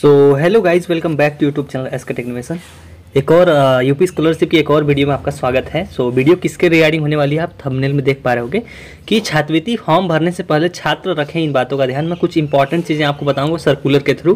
So hello guys, welcome back to YouTube channel SK Technivation. एक और UP scholarship की एक और वीडियो में आपका स्वागत है। सो वीडियो किसके रिगार्डिंग होने वाली है आप थंबनेल में देख पा रहे होंगे कि छात्रवृत्ति फॉर्म भरने से पहले छात्र रखें इन बातों का ध्यान। मैं कुछ इंपॉर्टेंट चीज़ें आपको बताऊंगा सर्कुलर के थ्रू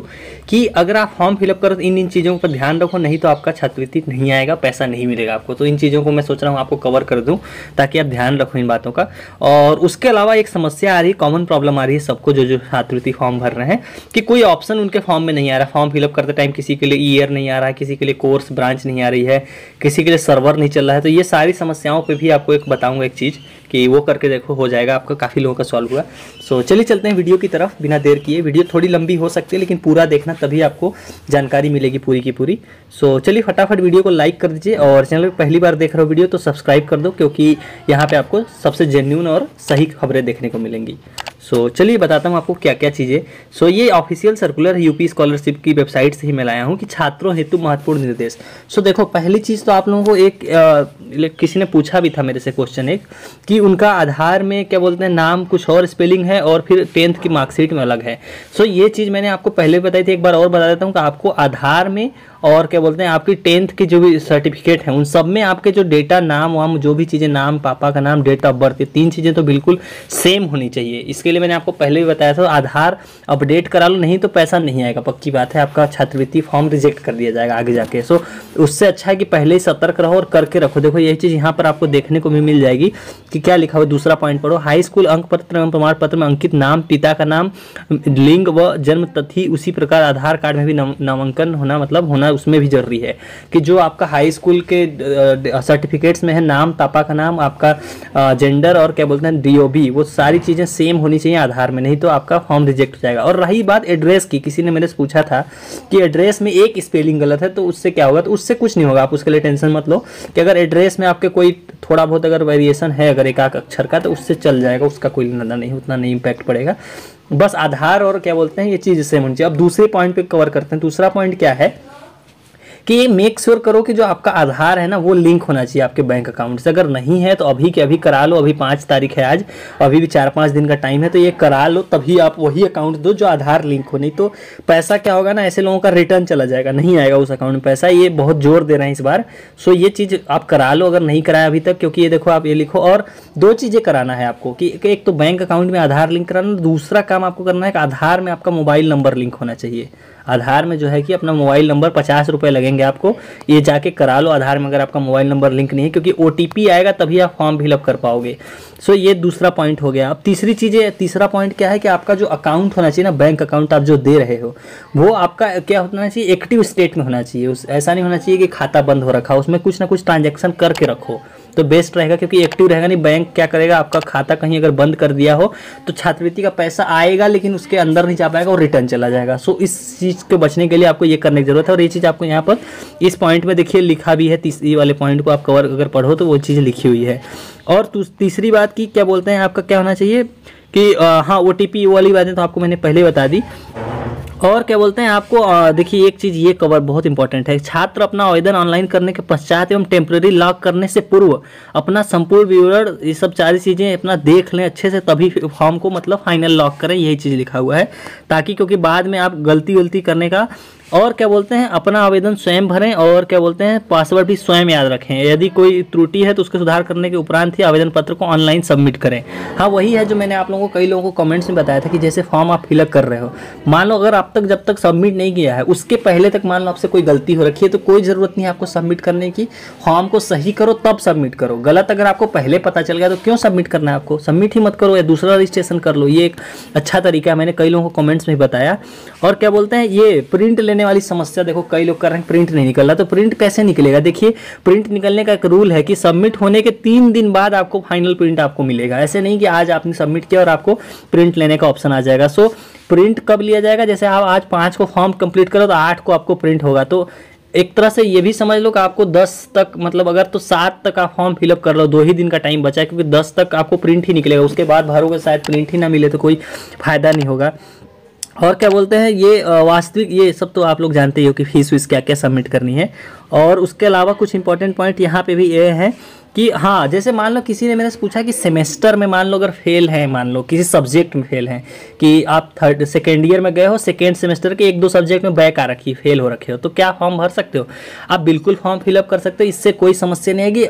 कि अगर आप फॉर्म फिलअप करो तो इन चीज़ों पर ध्यान रखो, नहीं तो आपका छात्रवृत्ति नहीं आएगा, पैसा नहीं मिलेगा आपको। तो इन चीज़ों को मैं सोच रहा हूँ आपको कवर कर दूँ ताकि आप ध्यान रखो इन बातों का। और उसके अलावा एक समस्या आ रही है, कॉमन प्रॉब्लम आ रही है सबको जो छात्रवृत्ति फॉर्म भर रहे हैं कि कोई ऑप्शन उनके फॉर्म में नहीं आ रहा। फॉर्म फिलअप करते टाइम किसी के लिए ईयर नहीं आ रहा है, किसी के लिए कोर्स ब्रांच नहीं आ रही है, किसी के लिए सर्वर नहीं चल रहा है। तो ये सारी समस्याओं पे भी आपको एक बताऊंगा एक चीज़ कि वो करके देखो, हो जाएगा आपका, काफ़ी लोगों का सॉल्व हुआ। सो चलिए चलते हैं वीडियो की तरफ बिना देर किए। वीडियो थोड़ी लंबी हो सकती है लेकिन पूरा देखना, तभी आपको जानकारी मिलेगी पूरी की पूरी। सो चलिए फटाफट वीडियो को लाइक कर दीजिए और चैनल पर पहली बार देख रहे हो वीडियो तो सब्सक्राइब कर दो, क्योंकि यहाँ पे आपको सबसे जेन्युइन और सही खबरें देखने को मिलेंगी। सो चलिए बताता हूँ आपको क्या क्या चीज़ें। सो ये ऑफिशियल सर्कुलर है यूपी स्कॉलरशिप की वेबसाइट से ही मैं लाया हूँ कि छात्रों हेतु महत्वपूर्ण निर्देश। सो देखो, पहली चीज़ तो आप लोगों को एक किसी ने पूछा भी था मेरे से क्वेश्चन एक कि उनका आधार में क्या बोलते हैं नाम कुछ और स्पेलिंग है और फिर 10th की मार्कशीट में अलग है। सो ये चीज़ मैंने आपको पहले बताई थी, एक बार और बता देता हूँ कि आपको आधार में और क्या बोलते हैं आपकी 10th की जो भी सर्टिफिकेट है उन सब में आपके जो डेटा नाम वाम जो भी चीज़ें, नाम, पापा का नाम, डेट ऑफ बर्थ, ये 3 चीज़ें तो बिल्कुल सेम होनी चाहिए। इसके लिए मैंने आपको पहले भी बताया था आधार अपडेट करा लो, नहीं तो पैसा नहीं आएगा, पक्की बात है, आपका छात्रवृत्ति फॉर्म रिजेक्ट कर दिया जाएगा आगे जाके। सो उससे अच्छा है कि पहले ही सतर्क रहो और करके रखो। देखो यही चीज़ यहाँ पर आपको देखने को भी मिल जाएगी कि क्या लिखा हुआ है। दूसरा पॉइंट पढ़ो, हाई स्कूल अंक पत्र एवं प्रमाण पत्र में अंकित नाम, पिता का नाम, लिंग व जन्म तिथि उसी प्रकार आधार कार्ड में भी नामांकन होना, मतलब होना उसमें भी जरूरी है कि जो आपका हाई स्कूल के सर्टिफिकेट्स में है नाम, पापा का नाम, आपका जेंडर और क्या बोलते हैं डीओबी, वो सारी चीज़ें सेम होनी चाहिए आधार में, नहीं तो आपका फॉर्म रिजेक्ट हो जाएगा। और रही बात एड्रेस की, किसी ने मेरे से पूछा था कि एड्रेस में एक स्पेलिंग गलत है तो उससे क्या होगा, तो उससे कुछ नहीं होगा, आप उसके लिए टेंशन मत लो कि अगर एड्रेस में आपके कोई थोड़ा बहुत अगर वेरिएशन है अगर एक अक्षर का तो उससे चल जाएगा, उसका कोई लेना नहीं, उतना नहीं इम्पैक्ट पड़ेगा। बस आधार और क्या बोलते हैं ये चीज़ सेम होनी चाहिए। अब दूसरे पॉइंट पे कवर करते हैं। दूसरा पॉइंट क्या है कि मेक श्योर करो कि जो आपका आधार है ना वो लिंक होना चाहिए आपके बैंक अकाउंट से। अगर नहीं है तो अभी के अभी करा लो, अभी 5 तारीख है आज, अभी भी 4-5 दिन का टाइम है, तो ये करा लो, तभी आप वही अकाउंट दो जो आधार लिंक हो। नहीं तो पैसा क्या होगा ना, ऐसे लोगों का रिटर्न चला जाएगा, नहीं आएगा उस अकाउंट में पैसा। ये बहुत जोर दे रहे हैं इस बार। सो ये चीज़ आप करा लो अगर नहीं कराया अभी तक, क्योंकि ये देखो आप ये लिखो। और 2 चीज़ें कराना है आपको कि एक तो बैंक अकाउंट में आधार लिंक कराना, दूसरा काम आपको करना है कि आधार में आपका मोबाइल नंबर लिंक होना चाहिए। आधार में जो है कि अपना मोबाइल नंबर 50 रुपये लगेंगे आपको, ये जाके करा लो आधार में अगर आपका मोबाइल नंबर लिंक नहीं है, क्योंकि OTP आएगा तभी आप फॉर्म फिलअप कर पाओगे। सो ये दूसरा पॉइंट हो गया। अब तीसरा पॉइंट क्या है कि आपका जो अकाउंट होना चाहिए ना, बैंक अकाउंट आप जो दे रहे हो वो आपका क्या होना चाहिए, एक्टिव स्टेट में होना चाहिए। ऐसा नहीं होना चाहिए कि खाता बंद हो रखा हो, उसमें कुछ ना कुछ ट्रांजैक्शन करके रखो तो बेस्ट रहेगा, क्योंकि एक्टिव रहेगा नहीं। बैंक क्या करेगा, आपका खाता कहीं अगर बंद कर दिया हो तो छात्रवृत्ति का पैसा आएगा लेकिन उसके अंदर नहीं जा पाएगा और रिटर्न चला जाएगा। सो इस चीज़ के बचने के लिए आपको ये करने की जरूरत है। और ये चीज़ आपको यहाँ पर इस पॉइंट में देखिए लिखा भी है, तीसरी वाले पॉइंट को आप कवर अगर पढ़ो तो वो चीज़ लिखी हुई है। और तीसरी बात की क्या बोलते हैं आपका क्या होना चाहिए कि हाँ OTP वाली बातें तो आपको मैंने पहले बता दी। और क्या बोलते हैं आपको देखिए एक चीज़ ये कवर बहुत इंपॉर्टेंट है, छात्र अपना आवेदन ऑनलाइन करने के पश्चात एवं टेम्प्रेरी लॉक करने से पूर्व अपना संपूर्ण विवरण, ये सब सारी चीज़ें अपना देख लें अच्छे से, तभी फॉर्म को मतलब फाइनल लॉक करें। यही चीज़ लिखा हुआ है ताकि, क्योंकि बाद में आप गलती करने का, और क्या बोलते हैं अपना आवेदन स्वयं भरें और क्या बोलते हैं पासवर्ड भी स्वयं याद रखें। यदि कोई त्रुटि है तो उसके सुधार करने के उपरांत ही आवेदन पत्र को ऑनलाइन सबमिट करें। हाँ वही है जो मैंने आप लोगों को कई लोगों को कमेंट्स में बताया था कि जैसे फॉर्म आप फिलअप कर रहे हो, मान लो अगर आप तक जब तक सबमिट नहीं किया है उसके पहले तक मान लो आपसे कोई गलती हो रखी है तो कोई ज़रूरत नहीं है आपको सबमिट करने की। फॉर्म को सही करो तब सबमिट करो। गलत अगर आपको पहले पता चल गया तो क्यों सबमिट करना है आपको, सबमिट ही मत करो या दूसरा रजिस्ट्रेशन कर लो। ये एक अच्छा तरीका है, मैंने कई लोगों को कमेंट्स में बताया। और क्या बोलते हैं ये प्रिंट लेने वाली समस्या, देखो कई लोग कर रहे हैं प्रिंट नहीं निकल रहा, तो प्रिंट कैसे निकलेगा। देखिए प्रिंट निकलने का एक रूल है कि सबमिट होने के 3 दिन बाद आपको फाइनल प्रिंट आपको मिलेगा। ऐसे नहीं कि आज आपने सबमिट किया और आपको प्रिंट लेने का ऑप्शन आ जाएगा। सो प्रिंट कब लिया जाएगा, जैसे आप आज 5 को फॉर्म कंप्लीट करो तो 8 को आपको प्रिंट होगा। तो एक तरह से ये भी समझ लो कि आपको 10 तक, मतलब अगर तो 7 तक आप फॉर्म फिलअप कर लो, 2 ही दिन का टाइम बचा है, क्योंकि 10 तक आपको प्रिंट ही निकलेगा। उसके बाद भरोगे शायद प्रिंट ही ना मिले तो कोई फायदा नहीं होगा। और क्या बोलते हैं ये वास्तविक, ये सब तो आप लोग जानते ही हो कि फीस वीस क्या क्या सबमिट करनी है। और उसके अलावा कुछ इंपॉर्टेंट पॉइंट यहाँ पे भी ये है कि हाँ, जैसे मान लो किसी ने मेरे से पूछा कि सेमेस्टर में मान लो अगर फेल है, मान लो किसी सब्जेक्ट में फेल हैं, कि आप सेकेंड ईयर में गए हो, सेकेंड सेमेस्टर के 1-2 सब्जेक्ट में बैक आ रखी, फेल हो रखे हो, तो क्या फॉर्म भर सकते हो? आप बिल्कुल फॉर्म फिलअप कर सकते हो, इससे कोई समस्या नहीं है। कि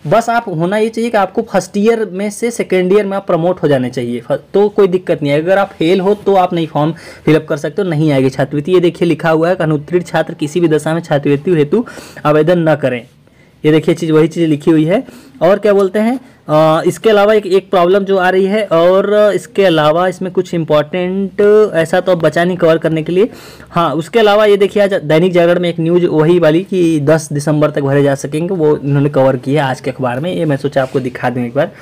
बस आप होना ये चाहिए कि आपको फर्स्ट ईयर में से सेकेंड ईयर में आप प्रमोट हो जाने चाहिए, तो कोई दिक्कत नहीं है। अगर आप फेल हो तो आप नहीं फॉर्म फिलअप कर सकते हो, नहीं आएगी छात्रवृत्ति। ये देखिए लिखा हुआ है, अनुत्तीर्ण छात्र किसी भी दशा में छात्रवृत्ति हेतु आवेदन न करें। ये देखिए चीज़, वही चीज़ लिखी हुई है। और क्या बोलते हैं, इसके अलावा एक प्रॉब्लम जो आ रही है, और इसके अलावा इसमें कुछ इंपॉर्टेंट ऐसा तो बचा नहीं कवर करने के लिए। हाँ, उसके अलावा ये देखिए आज दैनिक जागरण में एक न्यूज़ वही वाली कि 10 दिसंबर तक भरे जा सकेंगे, वो इन्होंने कवर की है आज के अखबार में। ये मैं सोचा आपको दिखा दूँ एक बार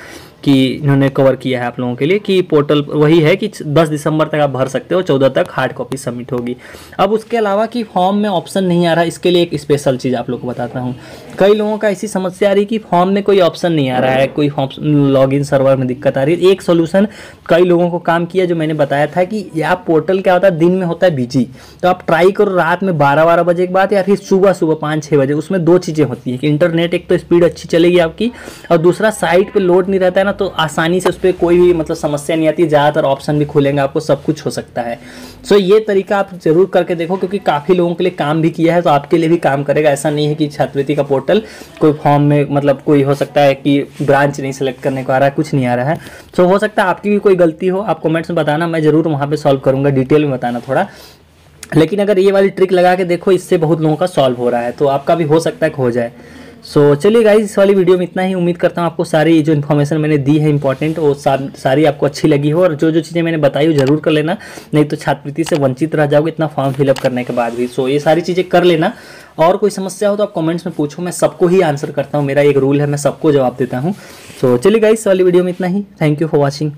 कि इन्होंने कवर किया है आप लोगों के लिए, कि पोर्टल वही है कि 10 दिसंबर तक आप भर सकते हो, 14 तक हार्ड कॉपी सबमिट होगी। अब उसके अलावा कि फॉर्म में ऑप्शन नहीं आ रहा, इसके लिए एक स्पेशल चीज़ आप लोग को बताता हूँ। कई लोगों का ऐसी समस्या आ रही कि फॉर्म में कोई ऑप्शन नहीं आ रहा है, कोई लॉगिन सर्वर में दिक्कत आ रही है। एक सोल्यूशन कई लोगों को काम किया, जो मैंने बताया था कि आप पोर्टल क्या होता है, दिन में होता है बिजी, तो आप ट्राई करो रात में 12-12 बजे के बाद, या फिर सुबह 5-6 बजे। उसमें 2 चीज़ें होती हैं कि इंटरनेट एक तो स्पीड अच्छी चलेगी आपकी, और दूसरा साइट पर लोड नहीं रहता है ना, तो आसानी से उस पर कोई भी मतलब समस्या नहीं आती, ज़्यादातर ऑप्शन भी खुलेंगे आपको, सब कुछ हो सकता है। सो ये तरीका आप जरूर करके देखो, क्योंकि काफ़ी लोगों के लिए काम भी किया है, तो आपके लिए भी काम करेगा। ऐसा नहीं है कि छात्रवृत्ति का पोर्टल कोई फॉर्म में मतलब कोई हो सकता है कि ब्रांच नहीं सेलेक्ट करने को आ रहा है, कुछ नहीं आ रहा है। सो हो सकता है आपकी भी कोई गलती हो, आप कमेंट्स में बताना, मैं ज़रूर वहाँ पर सॉल्व करूँगा, डिटेल में बताना थोड़ा। लेकिन अगर ये वाली ट्रिक लगा के देखो, इससे बहुत लोगों का सॉल्व हो रहा है, तो आपका भी हो सकता है कि हो जाए। सो चलिए गाइस, इस वाली वीडियो में इतना ही। उम्मीद करता हूँ आपको सारी जो इन्फॉर्मेशन मैंने दी है इंपॉर्टेंट, वो सारी आपको अच्छी लगी हो, और जो जो चीज़ें मैंने बताई हो जरूर कर लेना, नहीं तो छात्रवृत्ति से वंचित रह जाओगे इतना फॉर्म फिलअप करने के बाद भी। सो ये सारी चीज़ें कर लेना, और कोई समस्या हो तो आप कमेंट्स में पूछो, मैं सबको ही आंसर करता हूँ, मेरा एक रूल है, मैं सबको जवाब देता हूँ। सो चलिए गाइस, इस वाली वीडियो में इतना ही। Thank you for watching.